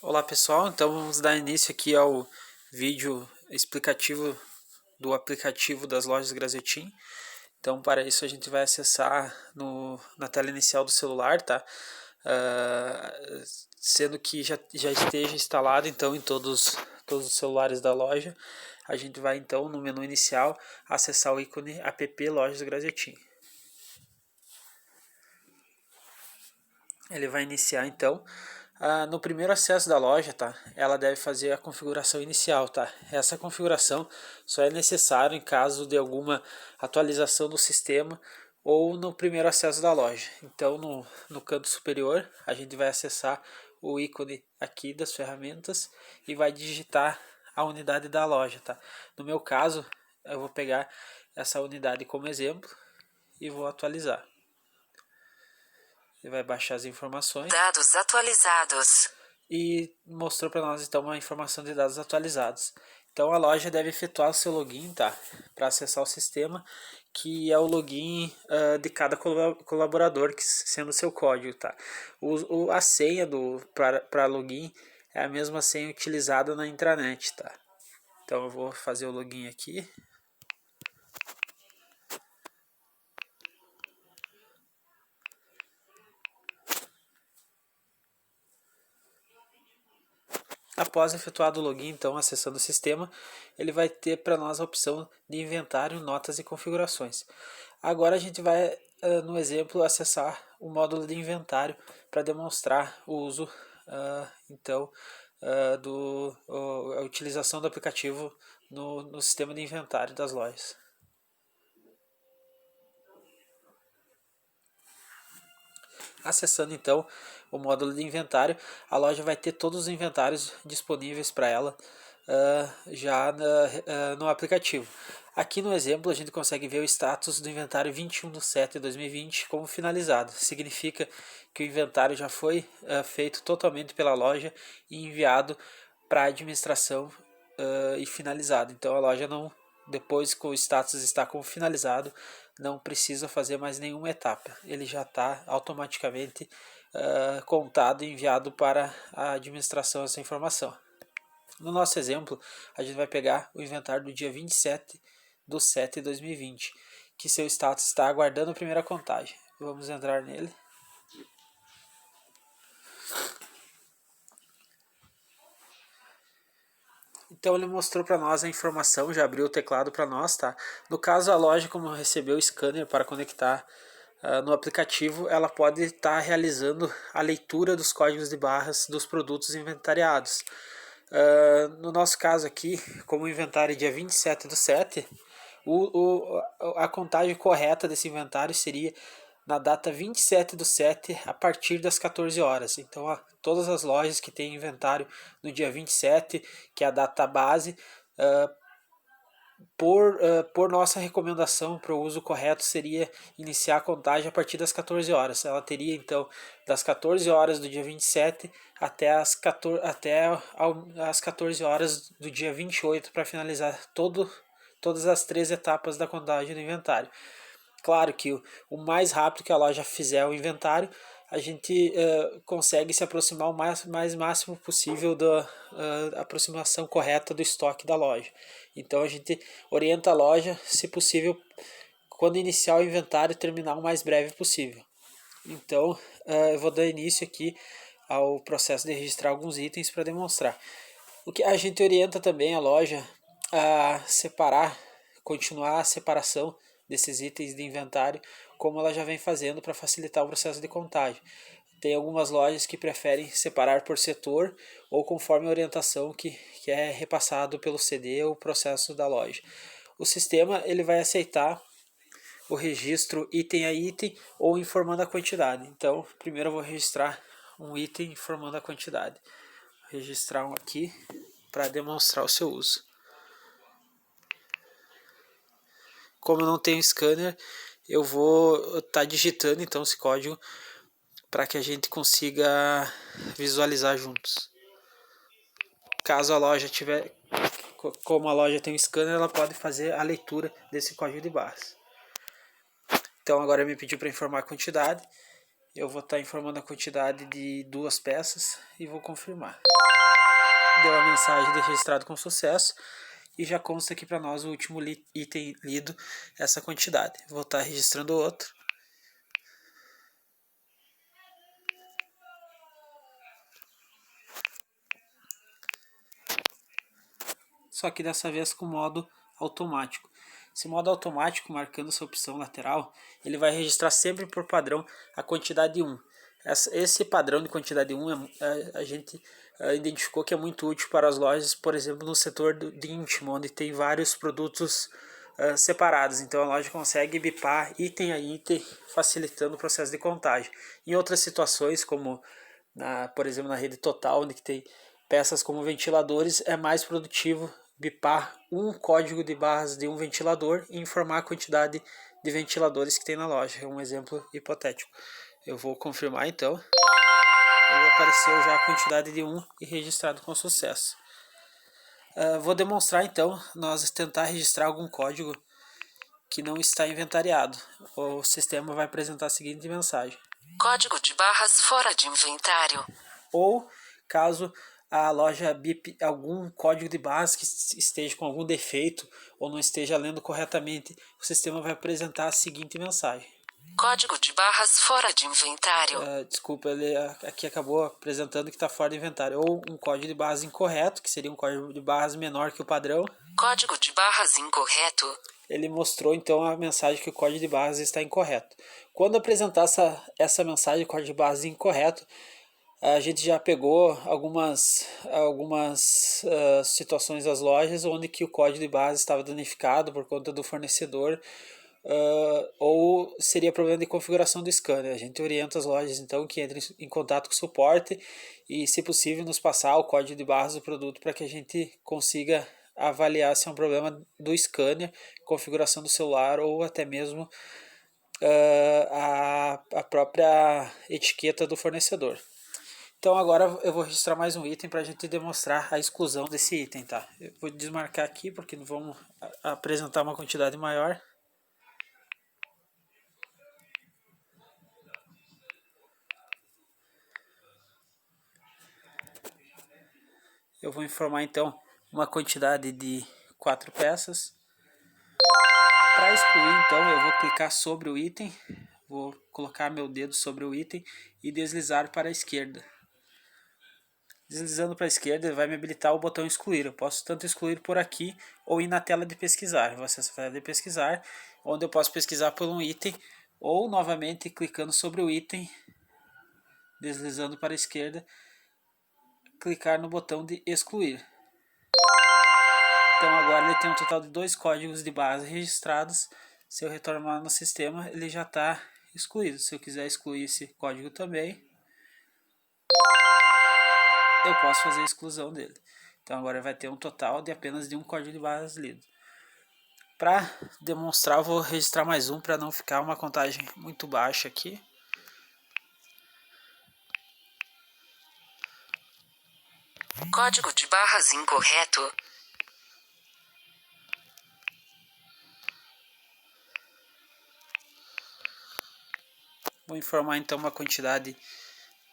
Olá pessoal, então vamos dar início aqui ao vídeo explicativo do aplicativo das lojas Grazetin. Então para isso a gente vai acessar na tela inicial do celular, tá? Sendo que já esteja instalado então em todos os celulares da loja. A gente vai então no menu inicial acessar o ícone app Lojas Grazetin. Ele vai iniciar então. No primeiro acesso da loja, tá? Ela deve fazer a configuração inicial, tá? Essa configuração só é necessário em caso de alguma atualização do sistema ou no primeiro acesso da loja. Então, no canto superior, a gente vai acessar o ícone aqui das ferramentas e vai digitar a unidade da loja, tá? No meu caso, eu vou pegar essa unidade como exemplo e vou atualizar. Ele vai baixar as informações. Dados atualizados. E mostrou para nós então uma informação de dados atualizados. Então a loja deve efetuar o seu login, tá? Para acessar o sistema, que é o login de cada colaborador, que sendo o seu código, tá? A senha para login é a mesma senha utilizada na intranet, tá? Então eu vou fazer o login aqui. Após efetuado o login, então, acessando o sistema, ele vai ter para nós a opção de inventário, notas e configurações. Agora a gente vai, no exemplo, acessar o módulo de inventário para demonstrar o uso, então, a utilização do aplicativo no sistema de inventário das lojas. Acessando então o módulo de inventário, a loja vai ter todos os inventários disponíveis para ela no aplicativo. Aqui no exemplo a gente consegue ver o status do inventário 21/7/2020 como finalizado. Significa que o inventário já foi feito totalmente pela loja e enviado para a administração e finalizado. Então a loja não, depois que o status está como finalizado, não precisa fazer mais nenhuma etapa. Ele já está automaticamente contado e enviado para a administração essa informação. No nosso exemplo, a gente vai pegar o inventário do dia 27/7/2020, que seu status está aguardando a primeira contagem. Vamos entrar nele. Então ele mostrou para nós a informação, já abriu o teclado para nós, tá? No caso a loja, como recebeu o scanner para conectar no aplicativo, ela pode estar realizando a leitura dos códigos de barras dos produtos inventariados. No nosso caso aqui, como o inventário é dia 27/7, a contagem correta desse inventário seria na data 27/7 a partir das 14 horas. Então, todas as lojas que têm inventário no dia 27, que é a data base, por nossa recomendação para o uso correto seria iniciar a contagem a partir das 14 horas. Ela teria então das 14 horas do dia 27 até as 14 horas do dia 28 para finalizar todas as 3 etapas da contagem do inventário. Claro que o mais rápido que a loja fizer o inventário, a gente consegue se aproximar o mais máximo possível da aproximação correta do estoque da loja. Então a gente orienta a loja, se possível, quando iniciar o inventário, terminar o mais breve possível. Então eu vou dar início aqui ao processo de registrar alguns itens para demonstrar. O que a gente orienta também a loja a continuar a separação desses itens de inventário, como ela já vem fazendo para facilitar o processo de contagem. Tem algumas lojas que preferem separar por setor ou conforme a orientação que é repassado pelo CD ou processo da loja. O sistema ele vai aceitar o registro item a item ou informando a quantidade. Então, primeiro eu vou registrar um item informando a quantidade. Vou registrar um aqui para demonstrar o seu uso. Como eu não tenho scanner, eu vou estar digitando então esse código para que a gente consiga visualizar juntos. Caso a loja tiver, como a loja tem um scanner, ela pode fazer a leitura desse código de barras. Então agora me pediu para informar a quantidade. Eu vou estar informando a quantidade de 2 peças e vou confirmar. Deu a mensagem de registrado com sucesso e já consta aqui para nós o último item lido, essa quantidade. Vou estar registrando outro. Só que dessa vez com modo automático. Esse modo automático, marcando essa opção lateral, ele vai registrar sempre por padrão a quantidade 1. Esse padrão de quantidade 1 a gente identificou que é muito útil para as lojas, por exemplo, no setor de íntimo, onde tem vários produtos separados. Então a loja consegue bipar item a item, facilitando o processo de contagem. Em outras situações, como por exemplo na rede total, onde tem peças como ventiladores, é mais produtivo bipar um código de barras de um ventilador e informar a quantidade de ventiladores que tem na loja. É um exemplo hipotético. Eu vou confirmar então. Ele apareceu já a quantidade de 1 e registrado com sucesso. Vou demonstrar então, nós tentar registrar algum código que não está inventariado. O sistema vai apresentar a seguinte mensagem: Código de barras fora de inventário. Ou caso a loja bip algum código de barras que esteja com algum defeito ou não esteja lendo corretamente, o sistema vai apresentar a seguinte mensagem: Código de barras fora de inventário. Desculpa, ele aqui acabou apresentando que está fora do inventário. Ou um código de barras incorreto, que seria um código de barras menor que o padrão. Código de barras incorreto. Ele mostrou então a mensagem que o código de barras está incorreto. Quando apresentar essa mensagem, código de barras incorreto, a gente já pegou algumas situações das lojas onde que o código de barras estava danificado por conta do fornecedor, ou seria problema de configuração do scanner. A gente orienta as lojas então que entrem em contato com o suporte e, se possível, nos passar o código de barras do produto para que a gente consiga avaliar se é um problema do scanner, configuração do celular ou até mesmo a própria etiqueta do fornecedor. Então agora eu vou registrar mais um item para a gente demonstrar a exclusão desse item, tá? Eu vou desmarcar aqui porque não vamos apresentar uma quantidade maior. Eu vou informar então uma quantidade de 4 peças. Para excluir então eu vou clicar sobre o item, vou colocar meu dedo sobre o item e deslizar para a esquerda. Deslizando para a esquerda ele vai me habilitar o botão excluir. Eu posso tanto excluir por aqui ou ir na tela de pesquisar. Vou acessar a tela de pesquisar, onde eu posso pesquisar por um item, ou novamente clicando sobre o item, deslizando para a esquerda, clicar no botão de excluir. Então agora ele tem um total de 2 códigos de base registrados. Se eu retornar no sistema, ele já está excluído. Se eu quiser excluir esse código também, eu posso fazer a exclusão dele. Então agora vai ter um total de apenas de um código de barras lido. Para demonstrar, eu vou registrar mais um para não ficar uma contagem muito baixa aqui. Código de barras incorreto. Vou informar então uma quantidade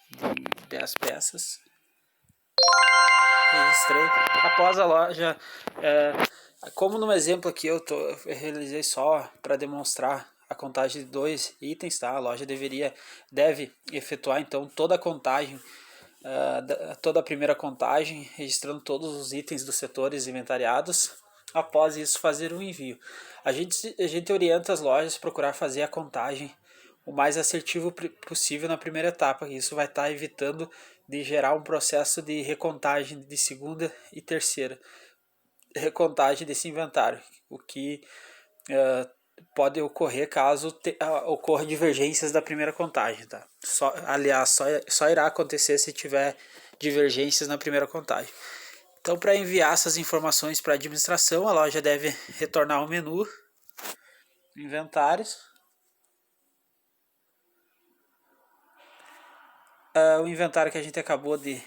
de 10 peças. Registrei. Após a loja, como no exemplo aqui eu realizei só para demonstrar a contagem de 2 itens, tá? A loja deve efetuar então toda a contagem, toda a primeira contagem, registrando todos os itens dos setores inventariados. Após isso, fazer o envio. A gente orienta as lojas a procurar fazer a contagem o mais assertivo possível na primeira etapa. Isso vai estar evitando de gerar um processo de recontagem de segunda e terceira recontagem desse inventário, o que pode ocorrer caso ocorra divergências da primeira contagem, tá? Aliás, só irá acontecer se tiver divergências na primeira contagem. Então, para enviar essas informações para a administração, a loja deve retornar ao menu Inventários. O inventário que a gente acabou de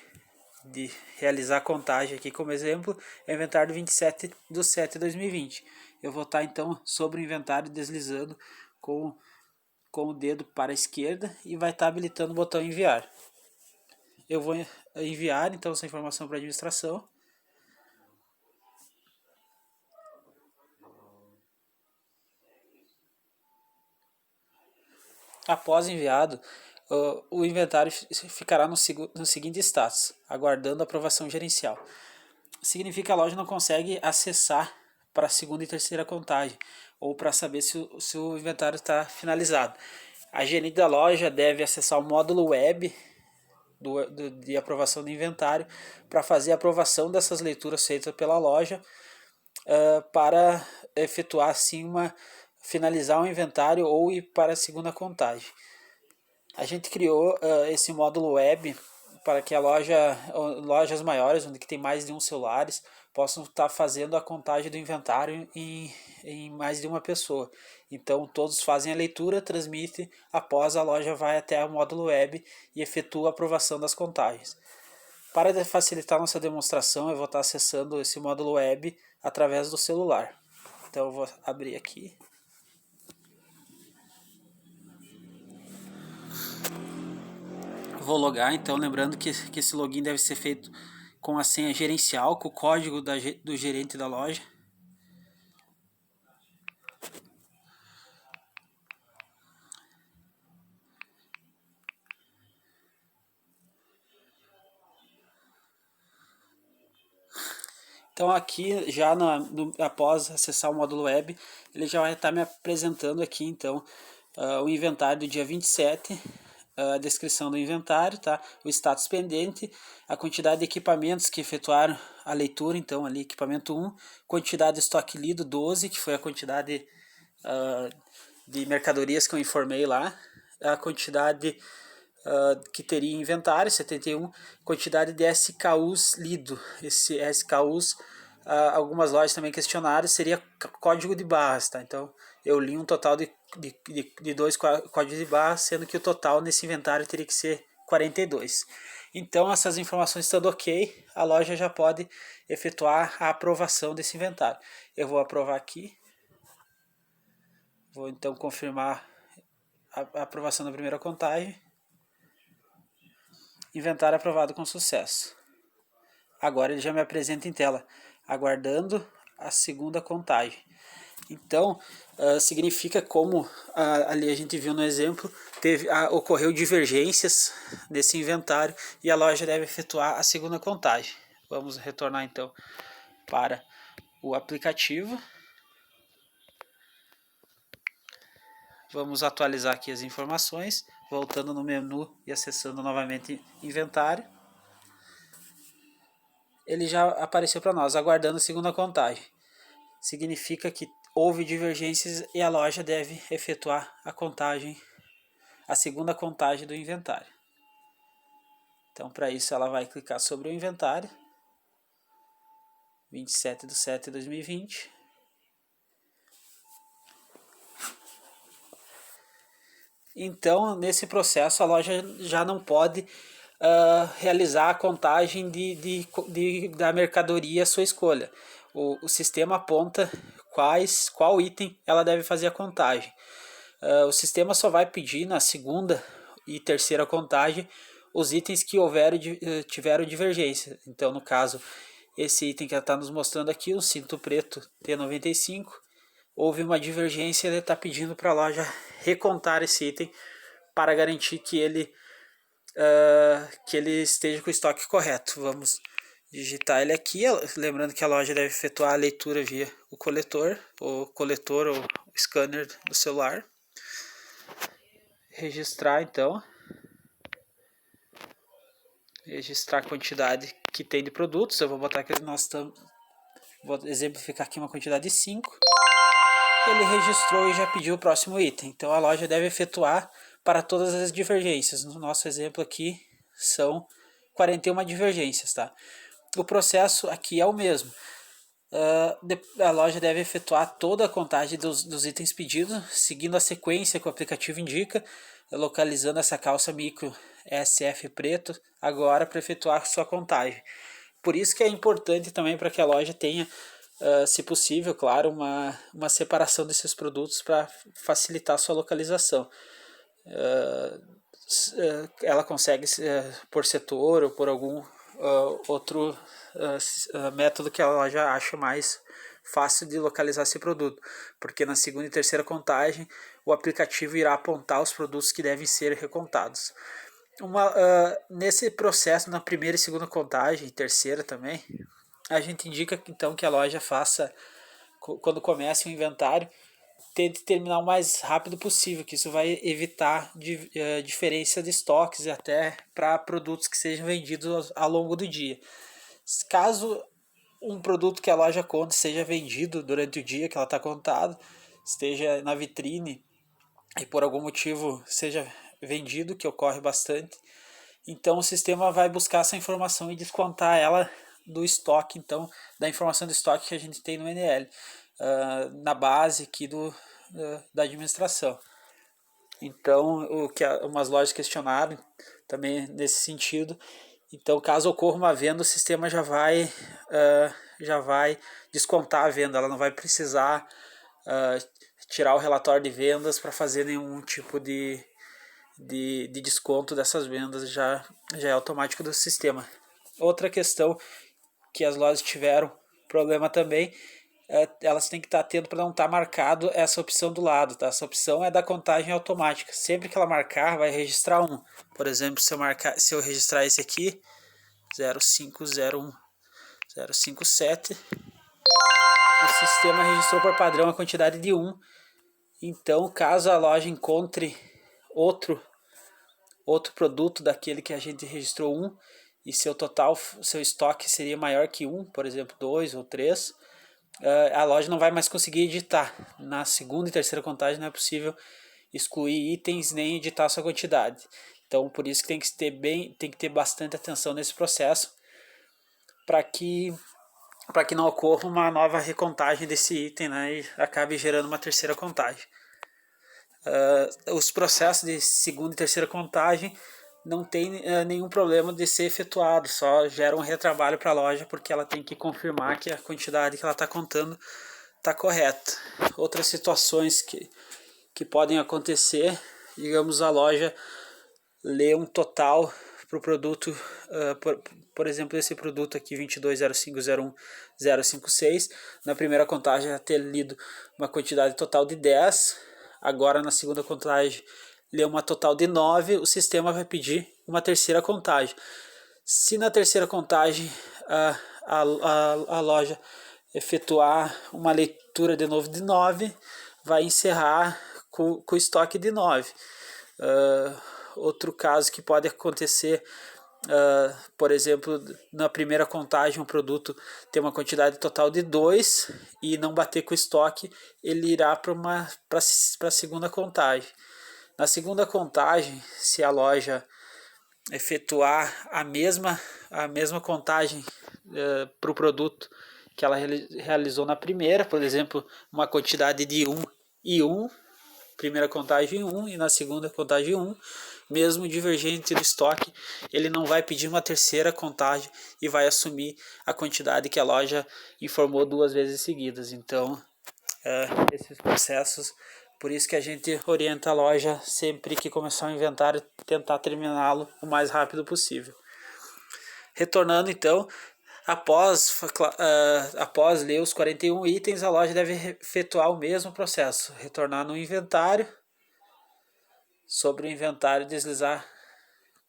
realizar a contagem aqui como exemplo é o inventário 27/7/2020. Eu vou estar então sobre o inventário deslizando com com o dedo para a esquerda e vai estar habilitando o botão enviar. Eu vou enviar então essa informação para a administração. Após enviado, o inventário ficará no seguinte status, aguardando a aprovação gerencial. Significa que a loja não consegue acessar para a segunda e terceira contagem, ou para saber se o inventário está finalizado. A gerente da loja deve acessar o módulo web de aprovação do inventário para fazer a aprovação dessas leituras feitas pela loja, para efetuar assim finalizar o inventário ou ir para a segunda contagem. A gente criou esse módulo web para que lojas maiores, onde tem mais de um celulares, possam estar fazendo a contagem do inventário em mais de uma pessoa. Então todos fazem a leitura, transmitem, após a loja vai até o módulo web e efetua a aprovação das contagens. Para facilitar nossa demonstração, eu vou estar acessando esse módulo web através do celular. Então eu vou abrir aqui. Vou logar, então lembrando que esse login deve ser feito com a senha gerencial, com o código do gerente da loja. Então aqui, já após acessar o módulo web, ele já vai estar me apresentando aqui então o inventário do dia 27, a descrição do inventário, tá? O status pendente, a quantidade de equipamentos que efetuaram a leitura, então ali equipamento 1, quantidade de estoque lido 12, que foi a quantidade de mercadorias que eu informei lá, a quantidade que teria inventário, 71, quantidade de SKUs lido, esse SKUs, algumas lojas também questionaram, seria código de barras, tá? Então eu li um total de 2 códigos de barras, sendo que o total nesse inventário teria que ser 42. Então essas informações estando ok, a loja já pode efetuar a aprovação desse inventário. Eu vou aprovar aqui, vou então confirmar a aprovação da primeira contagem. Inventário aprovado com sucesso. Agora ele já me apresenta em tela, aguardando a segunda contagem. Então, significa como ali a gente viu no exemplo, ocorreu divergências nesse inventário e a loja deve efetuar a segunda contagem. Vamos retornar então para o aplicativo. Vamos atualizar aqui as informações, voltando no menu e acessando novamente inventário. Ele já apareceu para nós, aguardando a segunda contagem. Significa que houve divergências e a loja deve efetuar a segunda contagem do inventário. Então, para isso, ela vai clicar sobre o inventário, 27/7/2020. Então, nesse processo, a loja já não pode realizar a contagem da mercadoria à sua escolha. O sistema aponta qual item ela deve fazer a contagem. O sistema só vai pedir na segunda e terceira contagem os itens que tiveram divergência. Então, no caso, esse item que ela está nos mostrando aqui, o cinto preto T95, houve uma divergência, ele está pedindo para a loja recontar esse item para garantir que ele esteja com o estoque correto. Vamos digitar ele aqui, lembrando que a loja deve efetuar a leitura via o coletor ou scanner do celular. Registrar então, registrar a quantidade que tem de produtos. Eu vou botar aqui, vou exemplificar aqui uma quantidade de 5. Ele registrou e já pediu o próximo item. Então a loja deve efetuar para todas as divergências. No nosso exemplo aqui são 41 divergências, tá? O processo aqui é o mesmo. A loja deve efetuar toda a contagem dos itens pedidos, seguindo a sequência que o aplicativo indica, localizando essa calça micro SF preto agora para efetuar sua contagem. Por isso que é importante também para que a loja tenha, se possível, claro, uma separação desses produtos para facilitar a sua localização. ela consegue, por setor ou por algum outro método que a loja acha mais fácil de localizar esse produto, porque na segunda e terceira contagem o aplicativo irá apontar os produtos que devem ser recontados. Nesse processo, na primeira e segunda contagem, e terceira também, a gente indica então que a loja faça, quando começa o inventário, tente terminar o mais rápido possível, que isso vai evitar diferença de estoques e até para produtos que sejam vendidos ao longo do dia. Caso um produto que a loja conta seja vendido durante o dia que ela está contado, esteja na vitrine e por algum motivo seja vendido, que ocorre bastante, então o sistema vai buscar essa informação e descontar ela do estoque, então da informação do estoque que a gente tem no NL, na base aqui da administração. Então, o que umas lojas questionaram também nesse sentido. Então, caso ocorra uma venda, o sistema já vai descontar a venda. Ela não vai precisar tirar o relatório de vendas para fazer nenhum tipo de desconto dessas vendas. Já é automático do sistema. Outra questão que as lojas tiveram problema também, elas têm que estar atento para não estar marcado essa opção do lado, tá? Essa opção é da contagem automática. Sempre que ela marcar, vai registrar um. Por exemplo, se eu registrar esse aqui, 0501 057, o sistema registrou por padrão a quantidade de 1. Então, caso a loja encontre outro produto daquele que a gente registrou 1, e seu estoque seria maior que 1, por exemplo 2 ou 3, a loja não vai mais conseguir editar. Na segunda e terceira contagem não é possível excluir itens nem editar a sua quantidade. Então por isso que tem que ter bastante atenção nesse processo para que não ocorra uma nova recontagem desse item, né, e acabe gerando uma terceira contagem. Os processos de segunda e terceira contagem não tem nenhum problema de ser efetuado, só gera um retrabalho para a loja, porque ela tem que confirmar que a quantidade que ela está contando está correta. Outras situações que podem acontecer, digamos, a loja lê um total para o produto, por exemplo, esse produto aqui, 220501-056, na primeira contagem ter lido uma quantidade total de 10, agora na segunda contagem lê uma total de 9, o sistema vai pedir uma terceira contagem. Se na terceira contagem a loja efetuar uma leitura de novo de 9, vai encerrar com o estoque de 9. Outro caso que pode acontecer, por exemplo, na primeira contagem um produto tem uma quantidade total de 2 e não bater com o estoque, ele irá para a segunda contagem. Na segunda contagem, se a loja efetuar a mesma contagem para o produto que ela realizou na primeira, por exemplo, uma quantidade de 1 e 1, primeira contagem 1 e na segunda contagem 1, mesmo divergente do estoque, ele não vai pedir uma terceira contagem e vai assumir a quantidade que a loja informou 2 vezes seguidas. Então, esses processos, por isso que a gente orienta a loja sempre que começar o inventário, tentar terminá-lo o mais rápido possível. Retornando então, após ler os 41 itens, a loja deve efetuar o mesmo processo, retornar no inventário, sobre o inventário deslizar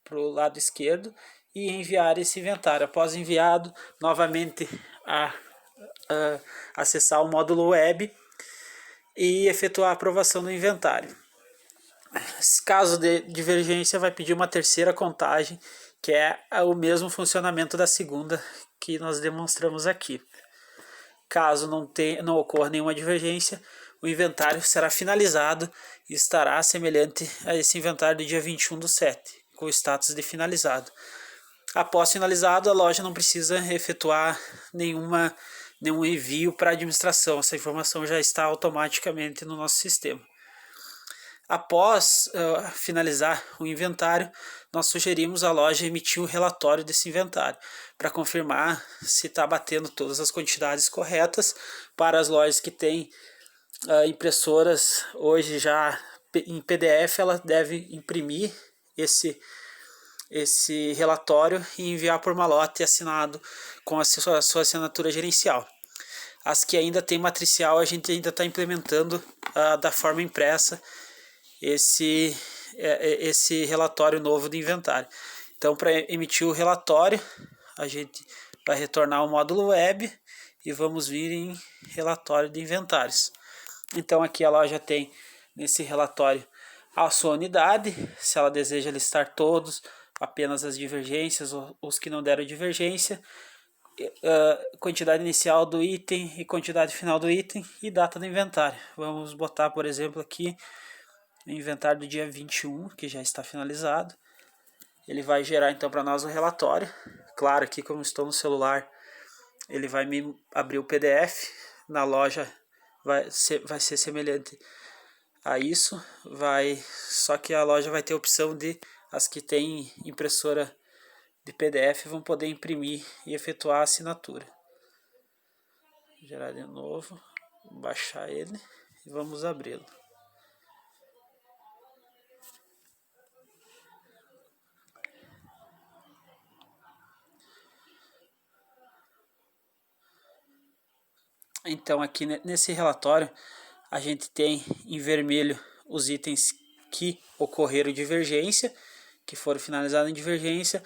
para o lado esquerdo e enviar esse inventário. Após enviado, novamente acessar o módulo web e efetuar a aprovação do inventário. Caso de divergência, vai pedir uma terceira contagem, que é o mesmo funcionamento da segunda que nós demonstramos aqui. Caso não ocorra nenhuma divergência, o inventário será finalizado e estará semelhante a esse inventário do dia 21/7, com o status de finalizado. Após finalizado, a loja não precisa efetuar nenhum envio para a administração. Essa informação já está automaticamente no nosso sistema. Após finalizar o inventário, nós sugerimos a loja emitir o relatório desse inventário para confirmar se está batendo todas as quantidades corretas. Para as lojas que têm impressoras hoje já em PDF ela deve imprimir esse relatório e enviar por malote assinado com a sua assinatura gerencial. As que ainda tem matricial, a gente ainda está implementando da forma impressa esse relatório novo de inventário. Então, para emitir o relatório, a gente vai retornar ao módulo web e vamos vir em relatório de inventários. Então, aqui a loja tem nesse relatório a sua unidade, se ela deseja listar todos, apenas as divergências, os que não deram divergência, quantidade inicial do item e quantidade final do item e data do inventário. Vamos botar, por exemplo, aqui o inventário do dia 21, que já está finalizado. Ele vai gerar então para nós o relatório. Claro, aqui como estou no celular, ele vai me abrir o PDF. Na loja vai ser semelhante a isso. Só que a loja vai ter a opção de as que tem impressora de PDF vão poder imprimir e efetuar a assinatura. Gerar de novo, baixar ele e vamos abri-lo. Então aqui nesse relatório a gente tem em vermelho os itens que ocorreram divergência, que foram finalizados em divergência,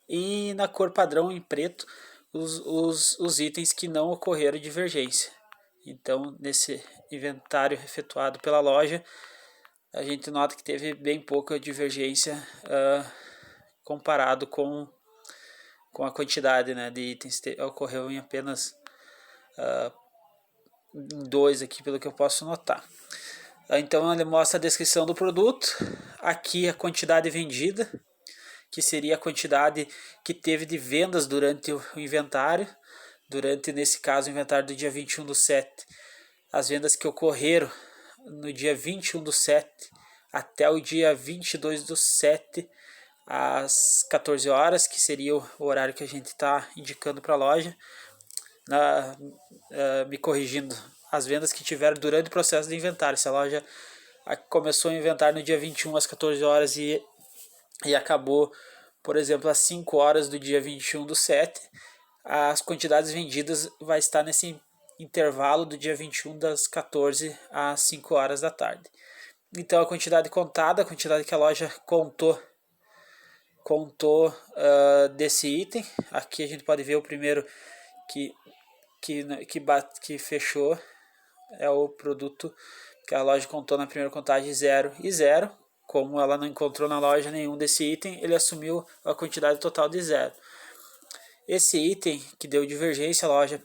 e na cor padrão em preto os itens que não ocorreram divergência. Então nesse inventário efetuado pela loja a gente nota que teve bem pouca divergência comparado com a quantidade, né, de itens. Ocorreu em apenas 2 aqui, pelo que eu posso notar. Então ele mostra a descrição do produto, aqui a quantidade vendida, que seria a quantidade que teve de vendas durante o inventário, nesse caso o inventário do dia 21/7, as vendas que ocorreram no dia 21/7 até o dia 22/7 às 14 horas, que seria o horário que a gente está indicando para a loja. Me corrigindo, as vendas que tiveram durante o processo de inventário. Se a loja começou o inventário no dia 21 às 14 horas e acabou, por exemplo, às 5 horas do dia 21/7, as quantidades vendidas vai estar nesse intervalo do dia 21 das 14 às 5 horas da tarde. Então a quantidade contada, a quantidade que a loja contou desse item. Aqui a gente pode ver o primeiro que fechou, é o produto que a loja contou na primeira contagem 0 e 0. Como ela não encontrou na loja nenhum desse item, ele assumiu a quantidade total de 0. Esse item que deu divergência, a loja,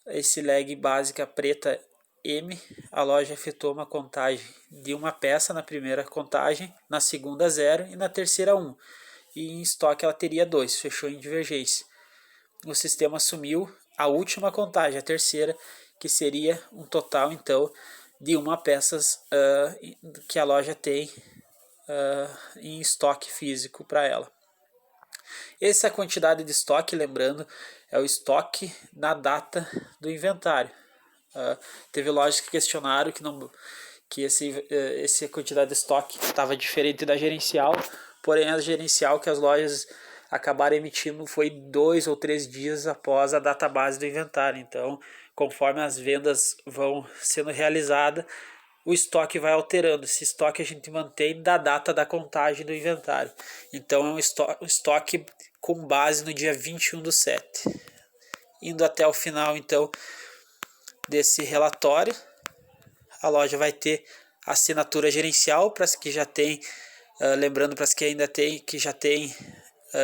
esse leg básica preta M, a loja efetuou uma contagem de uma peça na primeira contagem, na segunda 0 e na terceira 1. E em estoque ela teria 2, fechou em divergência. O sistema assumiu a última contagem, a terceira, que seria um total então de uma peças que a loja tem em estoque físico para ela. Essa quantidade de estoque, lembrando, é o estoque na data do inventário. Teve lojas que questionaram que essa quantidade de estoque estava diferente da gerencial, porém a gerencial que as lojas acabaram emitindo foi 2 ou 3 dias após a data base do inventário. Então, conforme as vendas vão sendo realizadas, o estoque vai alterando. Esse estoque a gente mantém da data da contagem do inventário. Então, é um estoque com base no dia 21/7. Indo até o final, então, desse relatório, a loja vai ter assinatura gerencial para as que já tem, lembrando para as que ainda tem, que já tem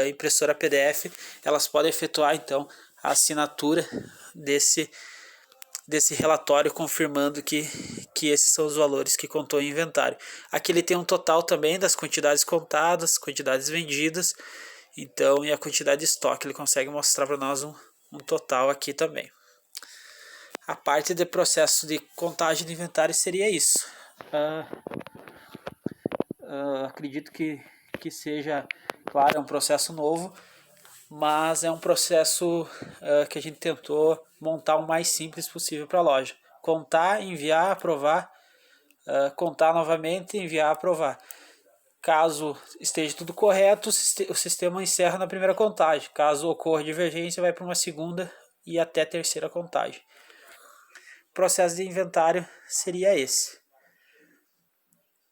impressora PDF, elas podem efetuar então a assinatura desse relatório, confirmando que esses são os valores que contou em inventário. Aqui ele tem um total também das quantidades contadas, quantidades vendidas, então, e a quantidade de estoque. Ele consegue mostrar para nós um total aqui também. A parte de processo de contagem de inventário seria isso. Acredito que seja, claro, é um processo novo, mas é um processo que a gente tentou montar o mais simples possível para a loja. Contar, enviar, aprovar contar novamente, enviar, aprovar. Caso esteja tudo correto, o sistema encerra na primeira contagem. Caso ocorra divergência, vai para uma segunda e até terceira contagem. O processo de inventário seria esse.